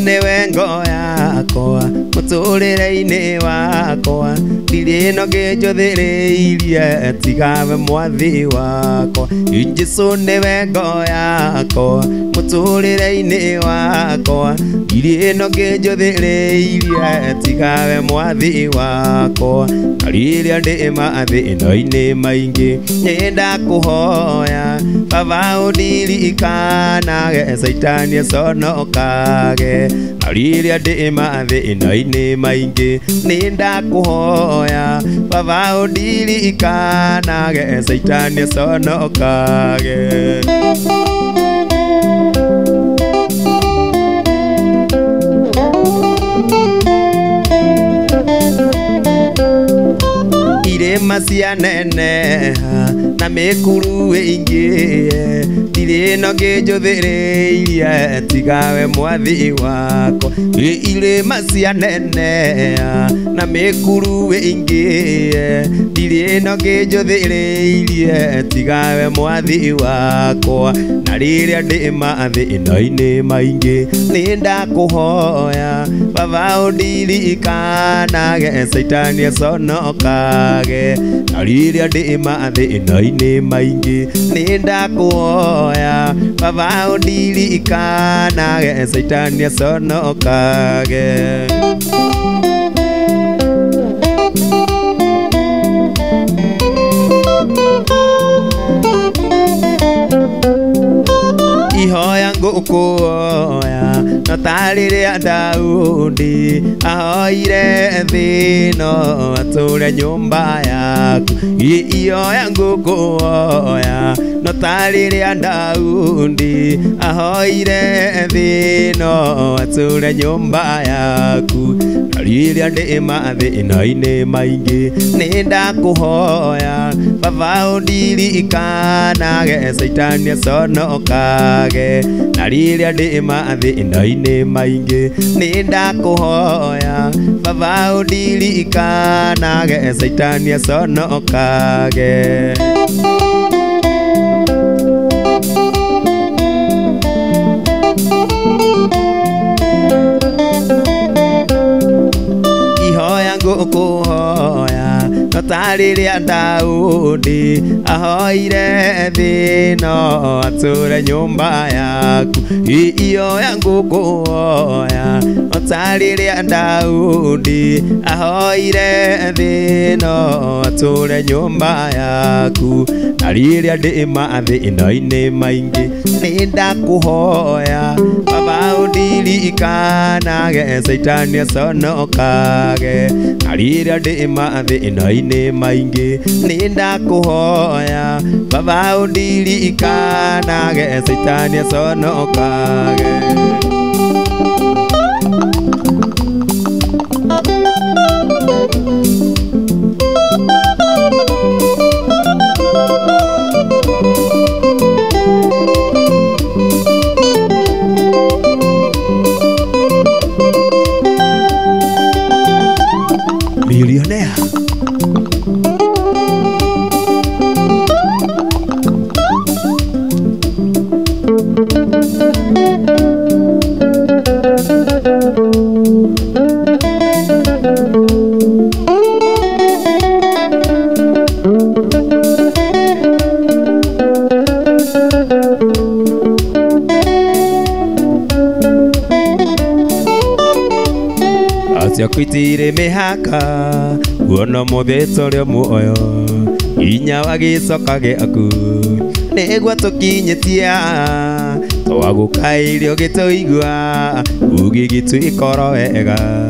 Niwe ngo yakwa muturire-ini wakwa ndiri no nginjuthireirie tigawe mwathi wakwa Jesu niwe ngo yakwa muturire-ini wakwa ndiri no nginjuthireirie tigawe mwathi wakwa riria ndi mathina-ini maingi nindakuhoya Baba undirikanaga Saitani aconokage riria ndi mathina-ini maingi nindakuhoya Baba undirikanaga Saitani aconokage Irema cia neneha na mikuru ingi ndiri no nginjuthireirie tigawe mwathi wakwa Irema cia neneha na mikuru ingi ndiri no nginjuthireirie tigawe mwathi wakwa na riria ndi mathina-ini maingi nindakuhoya Baba undirikanaga Saitani aconokage na riria ndi mathina-ini maingi nindakuhoya Baba undirikanaga Saitani aconokage Ihoya ngukuhoya no tariria Daudi ahoire thino ature nyumba yaku Ihoya ngukuhoya no tariria Daudi ahoire thino ature nyumba yaku riria ndi mathina-ini maingi nindakuhoya Baba undirikanaga Saitani aconokage na riria ndi mathina-ini maingi nindakuhoya Baba undirikanaga Saitani aconokage Ihoya ngukuhoya no tariria Daudi ahoire thino ature nyumba yaku Ihoya ngukuhoya no tariria Daudi ahoire thino ature nyumba yaku na riria ndi mathina-ini maingi nindakuhoya Baba undirikanaga Saitani aconokage na riria ndi mathina-ini maingi nindakuhoya Baba undirikanaga Saitani aconokage Millionaire Kwitire mihaka guono muthito muoyo inya wagicoka giaku nigwa tukinyitia twagukairio gituigua ugigitwikoro wega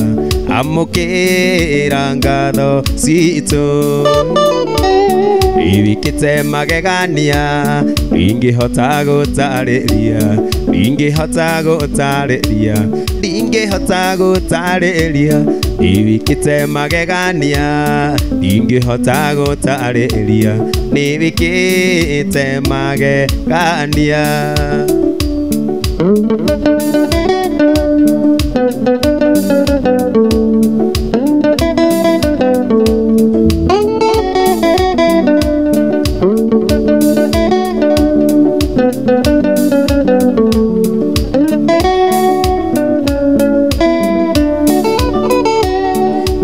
amukira ngatho citu ibikite magegania ingihota gutariria ibikite magegania ingihota gutariria nibikite magegania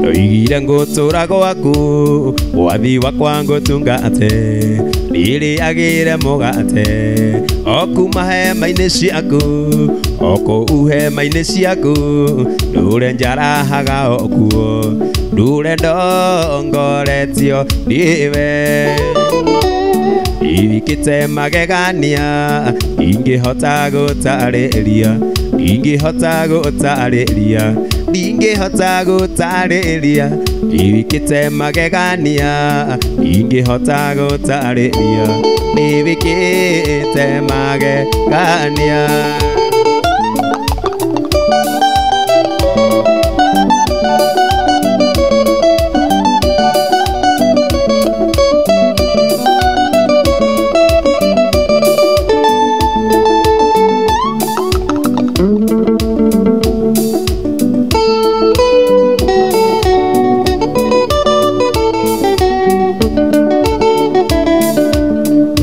ndoigire ngũtũra gwaku wathi wakwa ngũtungate nĩrĩagĩre mũgate o kuma hema-inĩ ciaku o kũu hema-inĩ ciaku ndũre njarahaga o kuo ndũre ndongoretio nĩwe ibikĩte magegania ingĩhota gũtarĩria ndingĩhota gũtarĩria ibikĩte magegania ingĩhota gũtarĩria nĩbikĩte magegania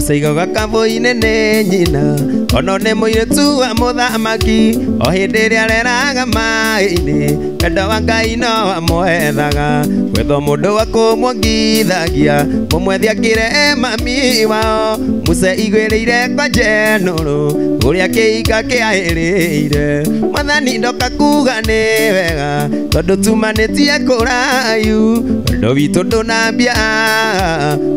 Saigoga kambo-inĩ nĩ nyina ono nĩ mũirĩtu wa mũthamaki o hĩndĩ ĩrĩa areraga maĩ-inĩ wendo wa Ngai no amwethaga gwetho mũndũ wa kũmwongithagia mũmwethi akĩre mami wao Musa igwĩrĩire kwa njenũrũ ũrĩa kĩinga kĩahĩrĩire Mwathani ndoka kuga nĩ wega tondũ tumanĩtie kũraihu wendo witũ ndũnambia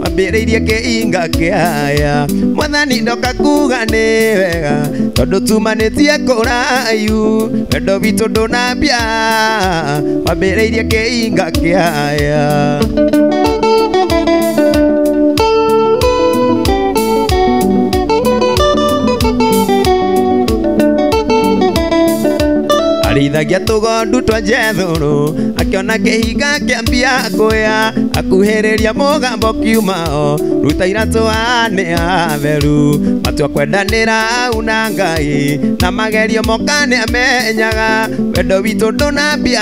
wambĩrĩirie kĩinga kĩaya Mwathani ndoka kuga nĩ wega tondũ tumanĩtie kũraihu wendo witũ ndũnambia wambĩrĩirie kĩinga kĩaya arithagia tũgondu twa njethũrũ akĩona kĩhinga kĩambia kũya akuhĩrĩria mũgambo kiumao ruta iratũ nĩ atheru matua kwendanĩra au na Ngai na magerio moka nĩ amenyaga wendo witũ ndũnambia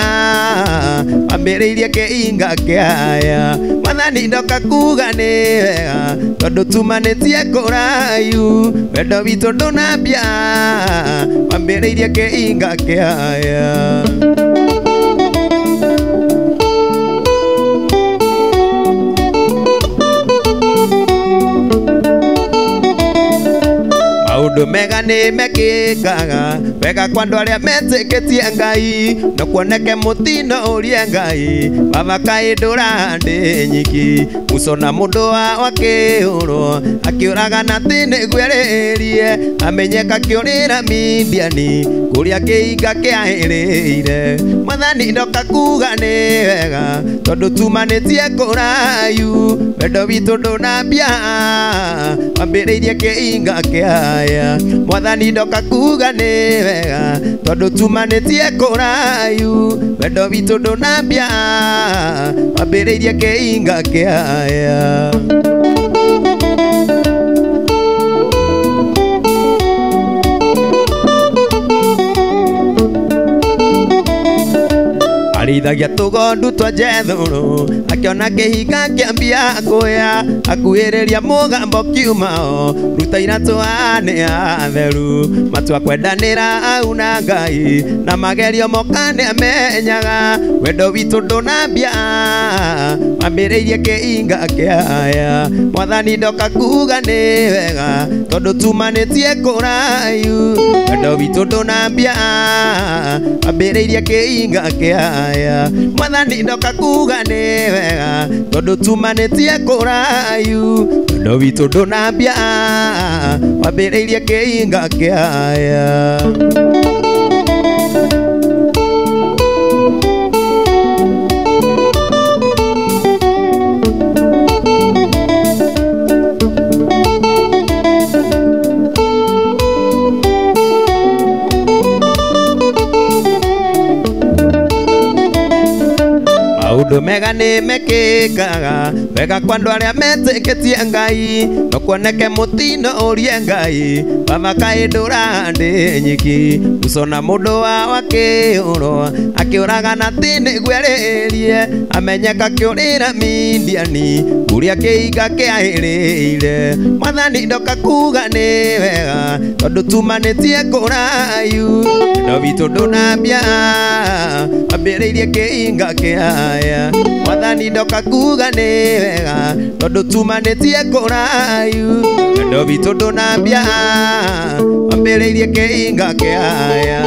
wambĩrĩirie kĩhinga kĩaya Mwathani ndoka kuga nĩ wega tondũ tumanĩtie kũraihu wendo witũ ndũnambia wambĩrĩirie kĩhinga kĩaya maũndũ mega nĩ mekĩkaga wega kwa andũ arĩa metĩkĩtie Ngai no kuoneke mũtino ũrie Ngai baba kaĩ ndũrandĩ nyiki Musa na mũndũ wa kĩũrwo akĩũragana atĩ nĩguerĩrie amenyeka kĩũrĩra Midiani kũrĩa kĩinga kĩahĩrĩire Mwathani ndoka kuga nĩ wega tondũ tumanĩtie kũraihu wendo witũ ndũnambia wambĩrĩirie kĩinga kĩaya Mwathani ndoka kuga nĩ wega tondũ tumanĩtie kũraihu wendo witũ ndũnambia wambĩrĩirie kĩinga kĩaya arithagia tũgondu twa njethũrũ akĩona kĩhinga kĩambia kũya akuhĩrĩria mũgambo kiumao ruta iratũ nĩ atheru matua kwendanĩra au na Ngai na magerio moka nĩ amenyaga wendo witũ ndũnambia wambĩrĩirie kĩinga kĩaya Mwathani ndoka kuga nĩ wega tondũ tumanĩtie kũraihu wendo witũ ndũnambia wambĩrĩirie kĩinga kĩaya Mwathani ndoka kuga nĩ wega tondũ tumanĩtie kũraihu wendo witũ ndũnambia wambĩrĩirie kĩinga kĩaya maũndũ mega nĩ mekĩkaga wega kwa andũ arĩa metĩkĩtie Ngai no kuoneke mũtino ũrie Ngai baba kaĩ ndũrandĩ nyiki Musa na mũndũ wa kĩũrwo akĩũragana atĩ nĩguerĩrie amenyeka kĩũrĩra Midiani kũrĩa kĩinga kĩahĩrĩire Mwathani ndoka kuga nĩ wega tondũ tumanĩtie kũraihu wendo witũ ndũnambia wambĩrĩirie kĩinga kĩaya aya Mwathani ndoka kuga nĩ wega tondũ tumanĩtie kũraihu wendo witũ ndũnambia wambĩrĩirie kĩhinga kĩaya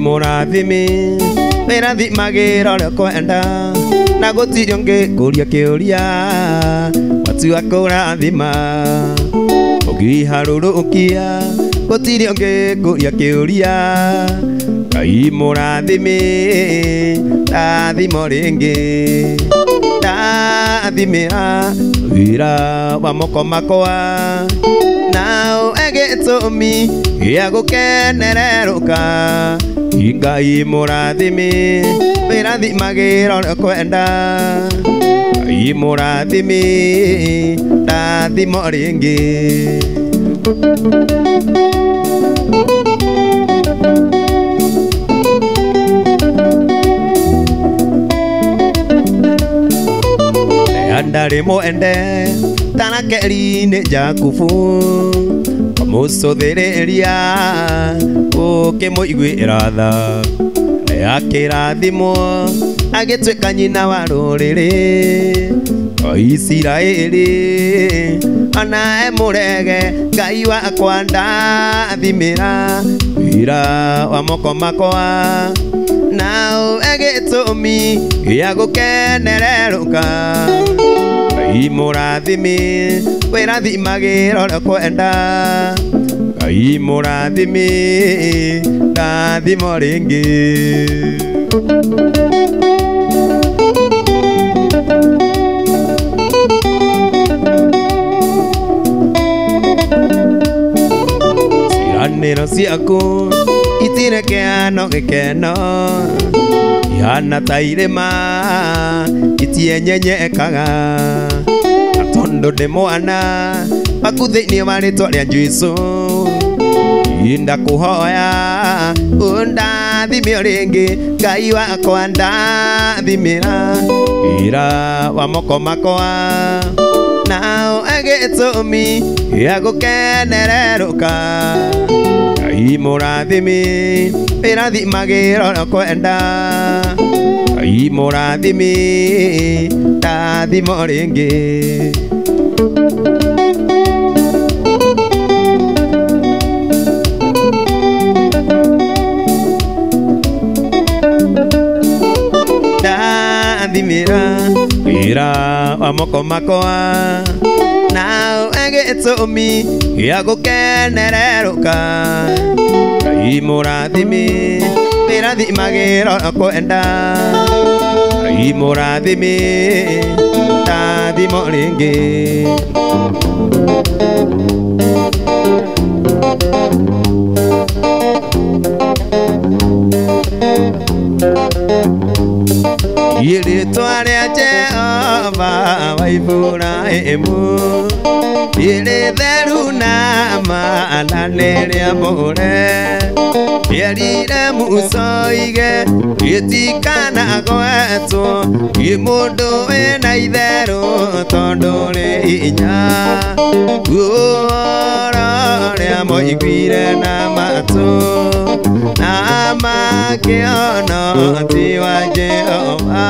Mũrathimi wĩrathimagĩra ũrĩa kwenda na gũtirĩ ũngĩ kũria kĩũria watua kũrathima ũngĩharũrũkia gũtirĩ ũngĩ kũria kĩũria Ngai mũrathimi rathimo rĩngĩ rathimĩra wĩra wa moko makwa na ũhe gĩtũmi gĩa gũkenererũka Ngai mũrathimi wĩrathimagĩra ũrĩa kwenda Ngai mũrathimi rathimo rĩngĩ ndarĩ mwende tanakeri-inĩ Jakubu mũcũthĩrĩria ũkĩmũiguĩra tha akĩrathimwo agĩtuĩka nyina wa rũrĩrĩ Isiraeli ona mũrege Ngai wakwa ndathimĩra wĩra wa moko makwa na ũhe gĩtũmi gĩa gũkenererũka Ngai mũrathimi wĩrathimagĩra ũrĩa kwenda Ngai mũrathimi rathimo rĩngĩ ciĩranĩro ciaku itirĩ kĩano gĩkeno ihana ta irĩma itienyenyekaga tondũ ndĩ mwana waku thĩinĩ wa rĩtwa rĩa Jesũ ndakũhoya ũndathime rĩngĩ Ngai wakwa ndathimĩra wĩra wa moko makwa na ũhe gĩtũmi gĩa gũkenererũka Ngai mũrathimi wĩrathimagĩra ũrĩa kwenda Ngai mũrathimi rathimo rĩngĩ ndathimĩra wĩra wa moko makwa na ũhe gĩtũmi gĩa gũkenererũka Ngai mũrathimi wĩrathimagĩra ũrĩa kwenda Ngai mũrathimi rathimo rĩngĩ Rĩtwa rĩa Jehova wa Iburahĩmu rĩrĩ theru na maana nĩ rĩamũre rĩerire Musa oige rĩtikanagwetwo nĩ mũndũ wĩna itherũ tondũ rĩ hinya guoro rĩa mũiguire na matũ na makĩona ũhoti wa Jehova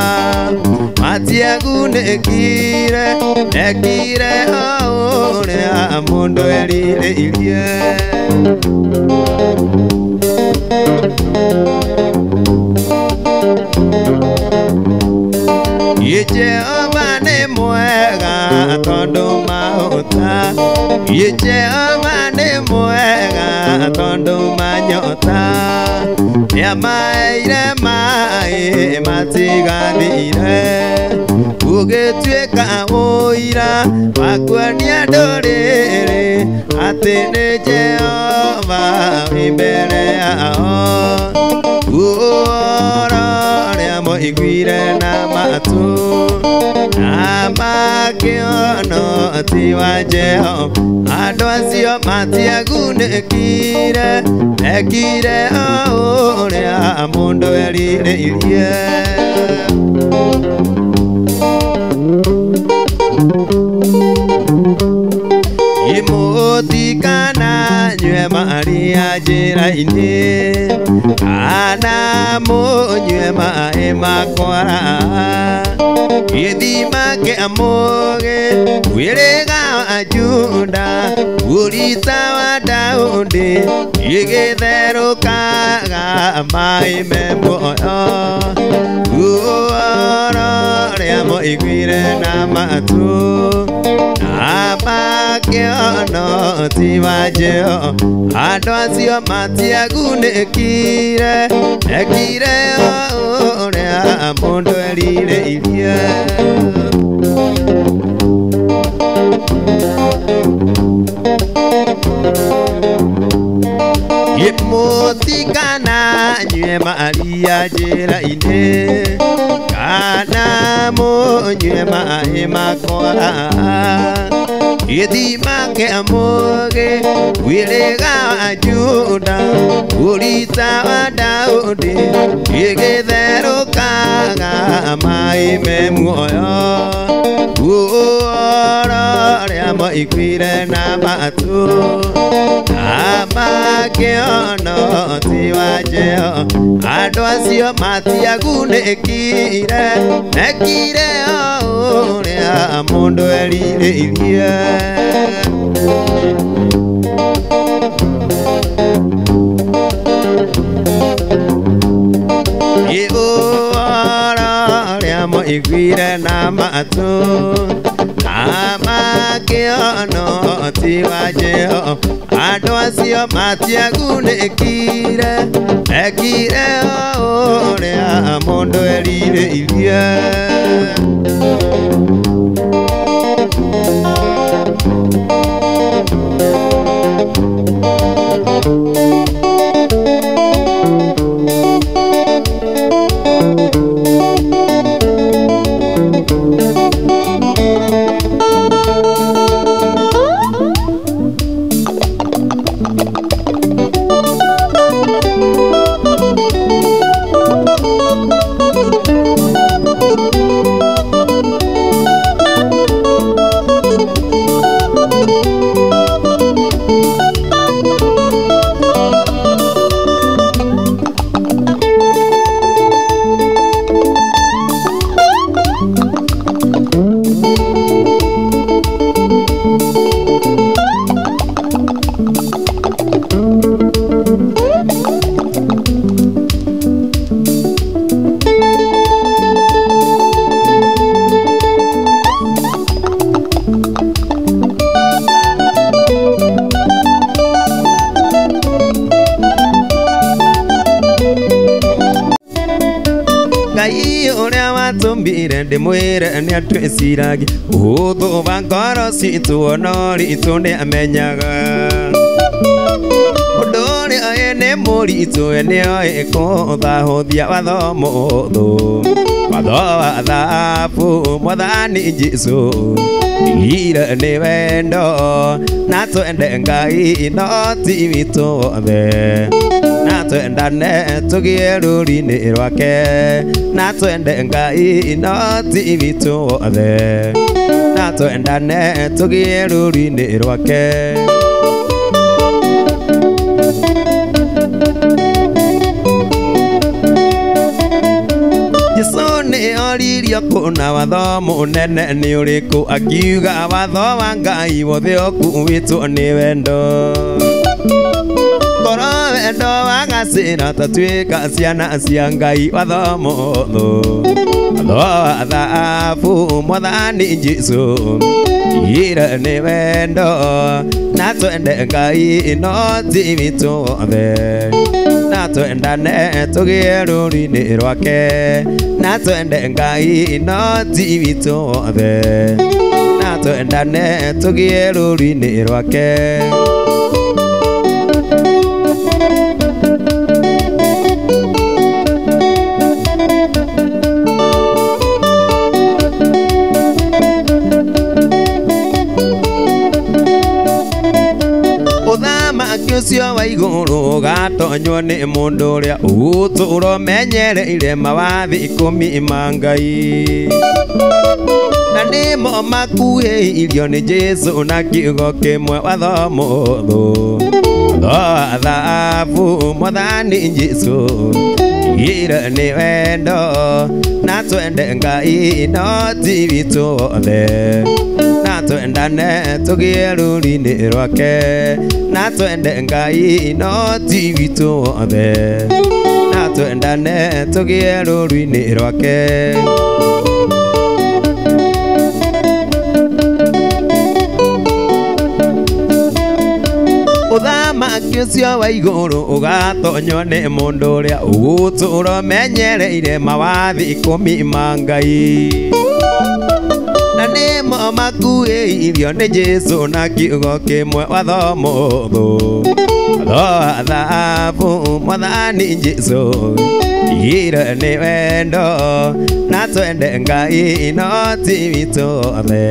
matiagunĩkire ekire o ũrĩa mũndũ erirĩirie Jehova nĩ mwega tondũ maũta Jehova nĩ mwega tondũ manyota Yamaire mai matiganire Ugetueka oira Wakwania dorere Atene Jehova Imbere yao Uora mo iguire na matu Amakiono tiwa Jehova Adoasio matiagune kire Ekire orea mundo erire irie Imotikana nywe Maria jiraine Ana mo nywe maema kwara Idima ke amoge Wirega ajunda Urita wa Daudi Igethero kaga mai memoyo Uoro reamo iguire na matu Amakiono tiwa Jehova Adoasio matiagune kire Ekire orea mundo erire irie Imotikana nywe Maria jiraine Kana mo nywe maema kora Idima ke amoge Wirega ajuda Urita wa Daudi Igethero kaga mai memuoyo Uora reamo iguire na matu Amakiono tiwa Jehova Adoasio matiagune kire Ekire orea mundo erire irie Uora reamo iguire na matu Amakiono tiwa Jehova Adoasio matiagune kire Ekire orea mundo erire irie Tumbire ndimwire ni atwesiragi Uthu vangoro situ onori itune amenyaga Udori aene muri itu ene oe kuthahuthia watho muthu Watho wa thabu mwathani Jesu Igire ni wendo na twende Ngai no ti witu wothe Na twendane tugie rũri-inĩ rwake Na twende Ngai no ti witu wothe Na twendane tugie rũri-inĩ rwake Jesu nĩ oririo kuna watho mũnene nĩ ũrĩkũ akiuga watho wa Ngai wothe ũkuĩtwo nĩ wendo Ngoro wendo wagacĩra tatuĩka ciana cia Ngai watho mũhũthũ Watho wa thahabu mwathani Jesu Igire nĩ wendo na twende Ngai no ti witũ wothe Na twendane tugie rũri-inĩ rwake na twende Ngai no ti witũ wothe na twendane tugie rũri-inĩ rwake Ucio wa igũrũ gatonywo nĩ mũndũ ũrĩa ũtũũro menyereire mawathi 10 ma Ngai na nĩmo makuhĩirio nĩ Jesũ na kiugo kĩmwe watho mũhũthũ thahabu Mwathani Jesũ ira nĩ wendo na twende Ngai no ti witũ wothe na twendane tugie rũri-inĩ rwake na twende Ngai no ti witũ wothe na twendane tugie rũri-inĩ rwake Ũthamaki ũcio wa igũrũ ũgatonywo nĩ mũndũ ũrĩa ũgũtũũro menyereire mawathi 10 ma Ngai na nĩmo makuhĩirio nĩ Jesũ na kiugo kĩmwe watho mũhũthũ thahabu Mwathani Jesũ ira nĩ wendo na twende Ngai no ti witũ wothe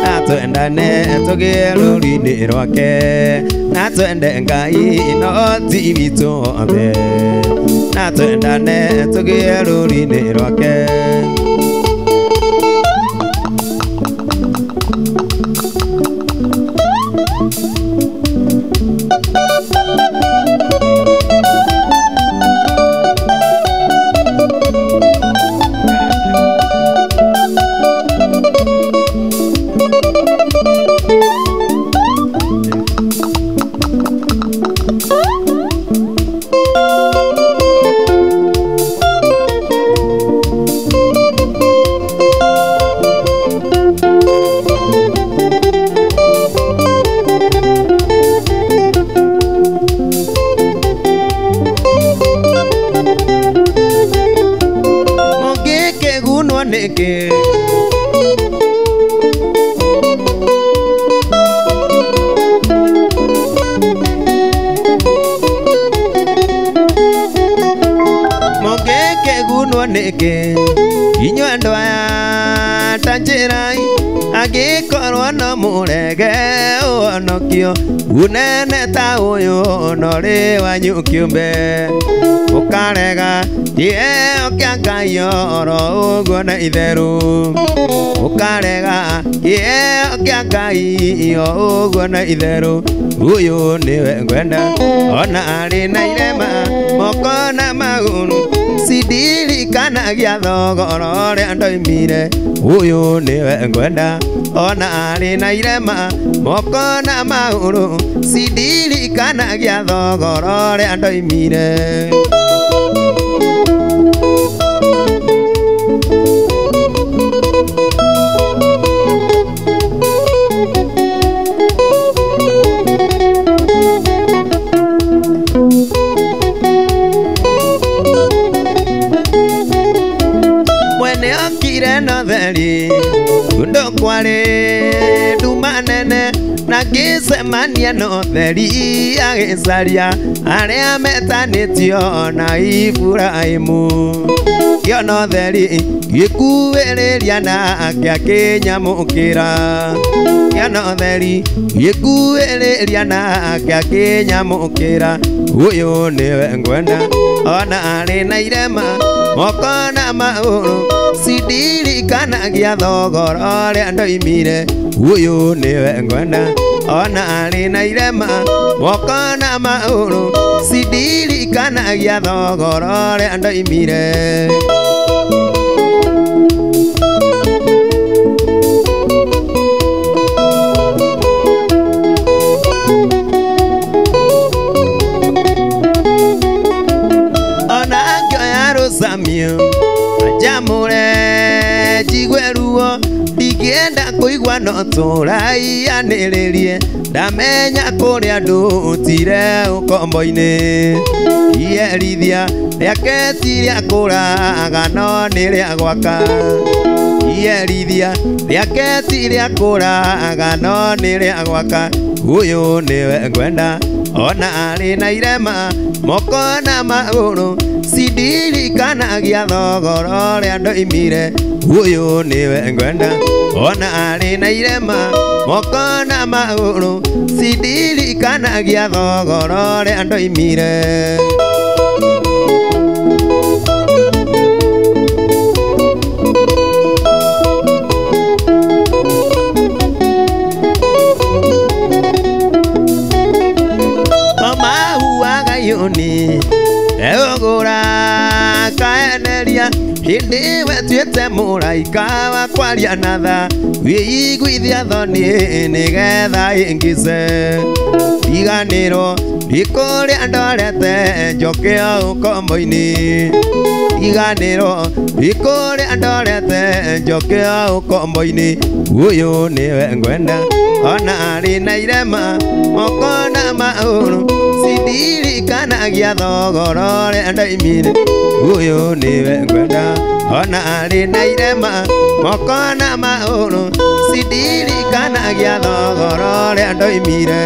na twendane tugie rũri-inĩ rwake na twende Ngai no ti witũ wothe na twendane tugie rũri-inĩ rwake Inyuĩ andũ aya ta njĩrai angĩkorwo no mũrege ũhonokio unene ta ũyũ no rĩ wanyu kĩũmbe ũkarega kĩheo kĩa Ngai oro ũguo na itherũ ũkarega kĩheo kĩa Ngai o ũguo na itherũ ũyũ nĩwe ngwenda ona arĩ na irema moko na magũrũ sidirikanagia thogora ũrĩa ndoimire ũyũ nĩwe ngwenda ona arĩ na irema moko na magũrũ sidirikanagia thogora ũrĩa ndoimire Notheri kundo kware duma nene na gĩcemania notheri agĩcaria arĩa metanĩtio na Iburaimu kĩo notheri gĩkuhĩrĩria na gĩakĩnyamũkĩra kĩo notheri gĩkuhĩrĩria na gĩakĩnyamũkĩra ũyũ nĩwe ngwenda ona arĩ na irema moko na magũrũ sidirikanagia thogora ũrĩa ndoimire ũyũ nĩwe ngwenda ona arĩ na irema moko na magũrũ sidirikanagia thogora ũrĩa ndoimire Samio ajamure jigweruo Ngienda kuigua no turaianirerie ndamenya kuria ndutire ukombo-ini ierithia riake ti ria kuraga no ni ria gwaka ierithia riake ti ria kuraga no ni ria gwaka uyu niwe ngwenda ona ari na irema moko na maguru sindirikanagia thogoro ria ndoimire uyu niwe ngwenda ona ari na irema moko na maguru sindirikanagia thogoro ria ndoimire yoni egora kaeneria hindi wetuite muraika wa kwaria na tha wiiguithia thoni nigetha ingice iganiro ikuria ndorete njokio ukombo-ini iganiro ikuria ndorete njokio ukombo-ini uyu niwe ngwenda ona ari na irema moko na mauru sindirikanagia thogoro ria ndoimire uyu niwe ngwenda ona ari na irema moko na mauru sindirikanagia thogoro ria ndoimire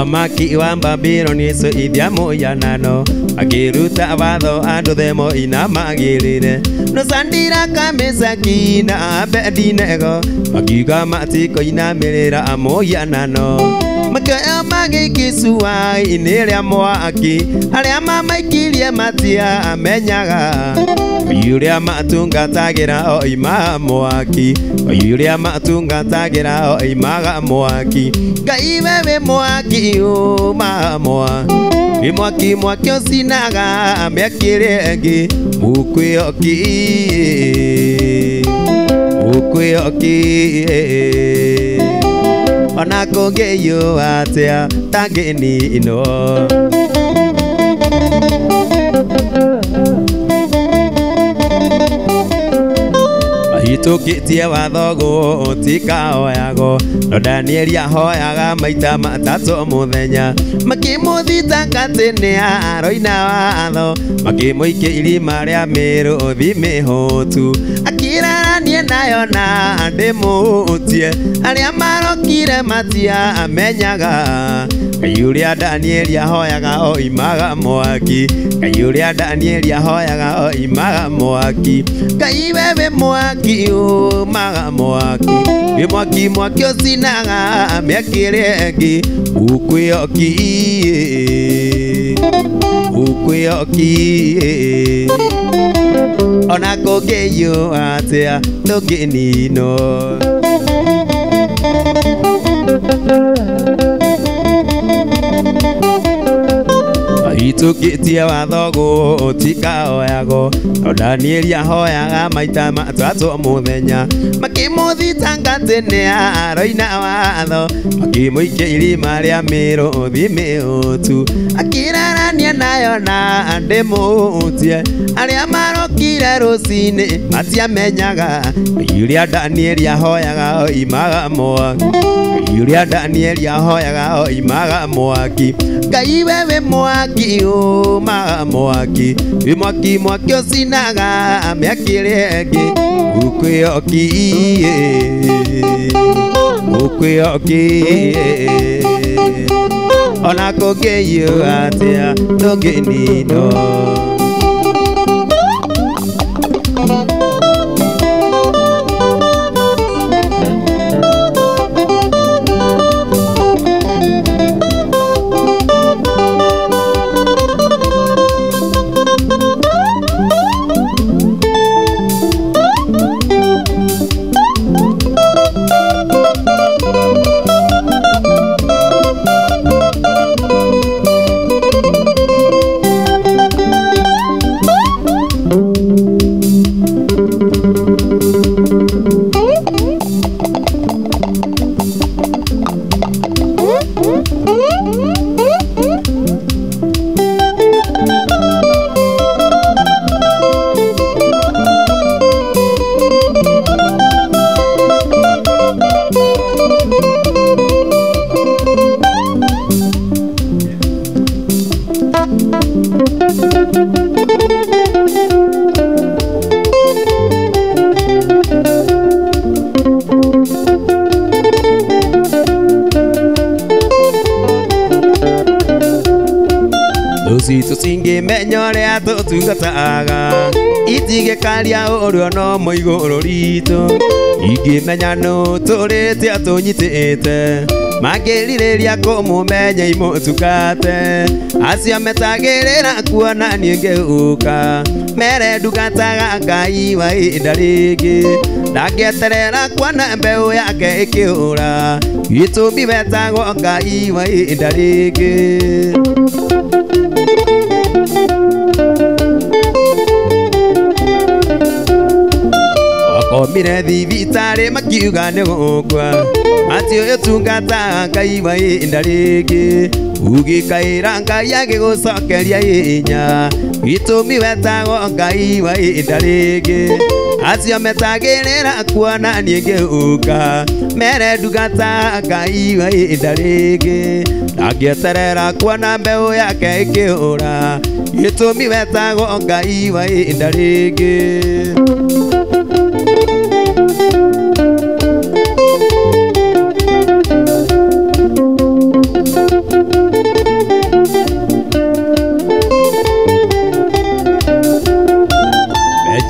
Maki wa Babyloni Yesu ithia muyanano akiruta watho andu themo ina magirire no sandira Kameshaki na Abedinego makiuga matikoinamirira amuyanano makaya magikisua ini ria mwaki aria mamaikirie matia amenyaga yuria matungatagira o ima mwaki yuria matungatagira o imaga mwaki Ngai wewe mwaki umamwa mwaki mwaki osinaga mekire ngi mukwioki ona kungiyo atia tangini ino Itukitie watho gutikaoyago no Danieli ahoyaga maita matatu muthenya makimuthitanga tene aroina watho makimuikia irima ria miruthi mihutu akiraranie nayo na ndimutie aria marokire matia amenyaga Kayuria Danieli ahoyaga o imaga mwaki Kayuria Danieli ahoyaga o imaga mwaki Kai wewe mwaki umaga mwaki mwaki mwaki osinaga mekire ngi ukwioki ona kungiyo atia tukinino Itukitie watho gutikaoyago no Danieli ahoyaga maita matatu muthenya makimuthitanga tene aroina watho makimuikia irima ria miruthi mihutu akirarania ngerie nayo na ndimutie aria marokire rucini matiamenyaga iria Daniel ahoyaga imaga mwaki iria Daniel ahoyaga imaga mwaki Ngai wewe mwaki umaga mwaki mwaki mwaki usinaga miakiregi ukioki ona kogeyo atia nogenino Tusinge menyore atutungataga itige karia urio no moigoro rito ige menya no turite atunyitite magiriria kumumenya imutukate acio metagirira kuona niengeuka mere ndugataga Ngai wa indarigi ndangieterera kuona mbeu yake ikiura gitumi betagwo Ngai wa indarigi Omire thibitari makiuga ni gukwa ati uyu tungata Ngai wa indarigi ugikaira Ngai agigucokeria inya gitumi wetagwo Ngai wa indarigi acio metagirira kuona niengeuka mere ndugata Ngai wa indarigi ndangieterera kuona mbeu yake ikiura gitumi wetagwo Ngai wa indarigi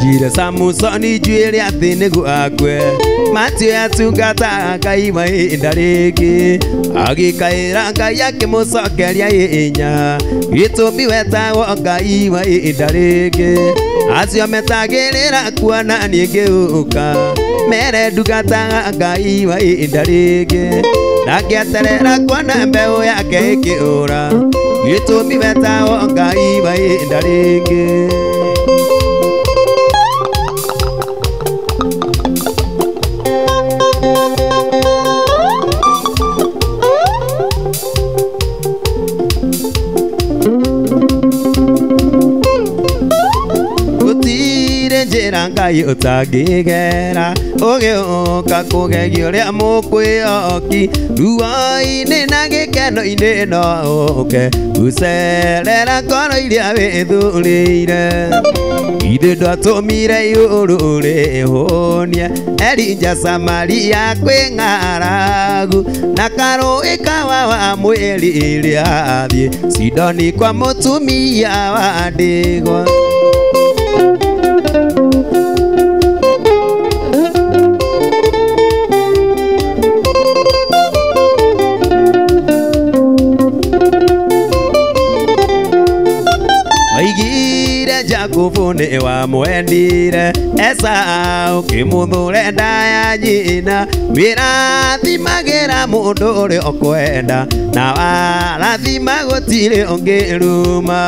Jire Samusoni juere ati nigu akwe Matthew atungata Ngai wa indarigi agikaira Ngai akimucokeria inya gitumi wetagwo Ngai wa indarigi acio metagirira kuona niengeuka mere ndugata Ngai wa indarigi ndangieterera kuona mbeu yake ikiura gitumi wetagwo Ngai wa indarigi Ngai utagigera ugiuka kugegia uria mukwioki ruo-ini na gikeno-ini no uke gucerera ngoro iria withurire ithe ndwatumire iguru rihonie Elijah Samaria kwi ng'aragu na karũĩ kawa wa mwĩri rĩa thiĩ Sidoni kwa mũtumia wa ndigwa Jakubu ni wa mwendire Esau kimuthure nda ya nyina wirathimagĩra mũndũ ũrĩa ũkwenda na warathima gũtirĩ ũngĩruma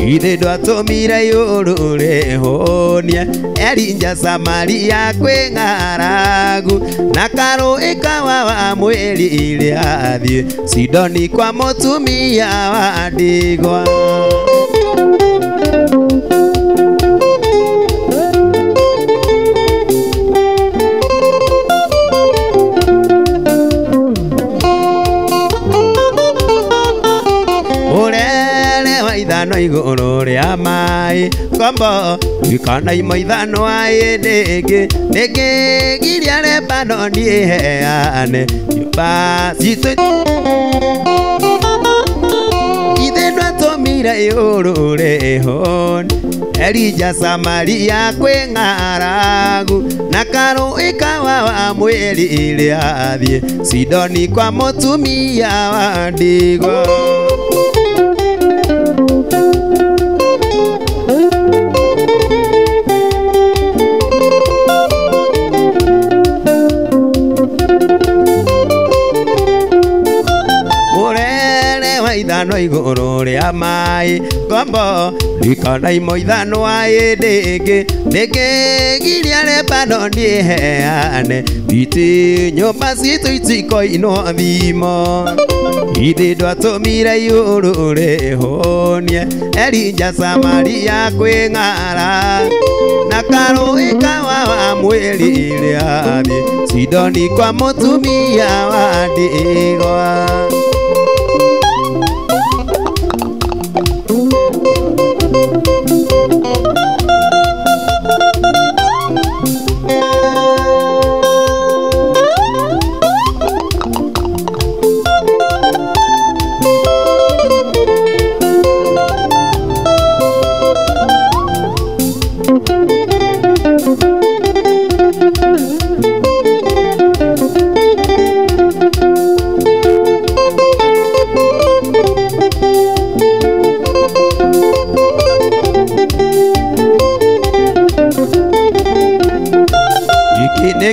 ithe ndwatũmire igũrũ rĩhũnie Elijah Samaria kwĩ ng'aragu ng'aragu na karo ikawa wa mweri ile athie Sidoni kwa mutumia wa ndigwa no iguru ria mai kombo ikana imoithano ai ndege giria rebano ni heane nyumba citu ithe no atumire iguru rihon Elija Samaria kwi ng'aragu na karo ikawa wa mweri ile athie Sidoni kwa mutumia wa ndigwa no iguru ria mai kombo likana imoithano ai ndege giria rebano ni heane biti nyumba citu itiko ino thimo ithe ndwatumire iguru rihonie Elija Samaria kwi ng'ara na karo ikawa wa mweri ile athie Sidoni kwa mutumia wa ndigwa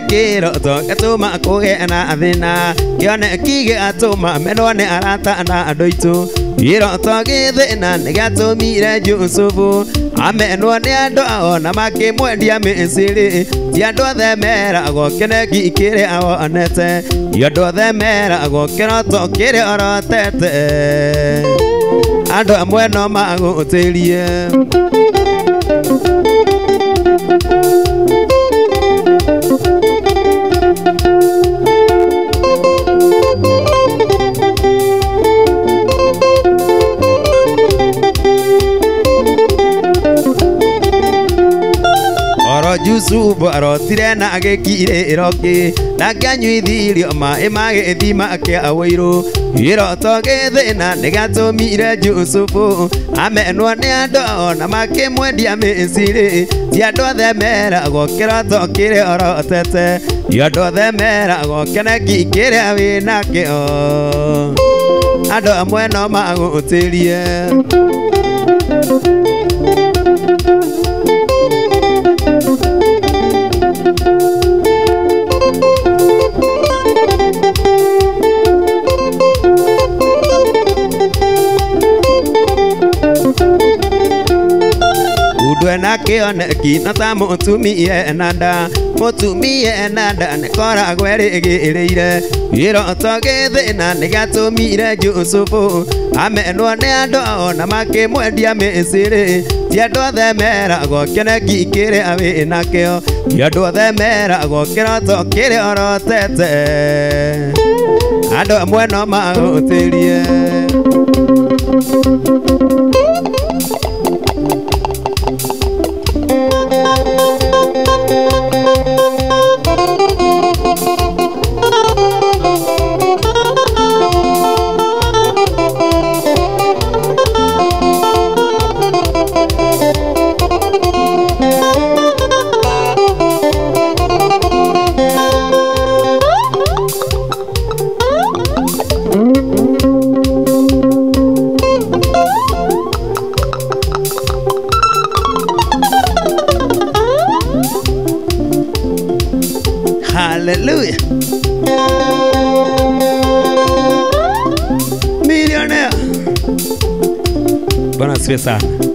Kiro to katuma kugena thina kione kige atuma menone arata na andoitu Iro to githina nigatumire Jusufu amenwo ni andu ona makimwendia Misiri ti andu othe meragwo kinegi kiri awonete ti andu othe meragwo kiroto kiri orotete andu amwe no magutirie Yusufu arotire na agikire iroki na kanyuithirio mai magithima kia wiru iroto githina nigatumire Yusufu amenwo ni andu ona makimwendia Misiri ti andu othe meragwo kiroto kiri orotete ti andu othe meragwo kinegi kiri winakio andu amwe no magutirie Udwena kioneki na ta mutumie nanda nikora gwerigirire iroto githina nigatumire Yusufu amenwo ni andu ona makimwendia Misiri ti andu othe meragwo kinegi kiri awinakio ti andu othe meragwo kiroto kiri orotete andu amwe no magutirie Hallelujah. Millionaire. Bwana asifiwe sana.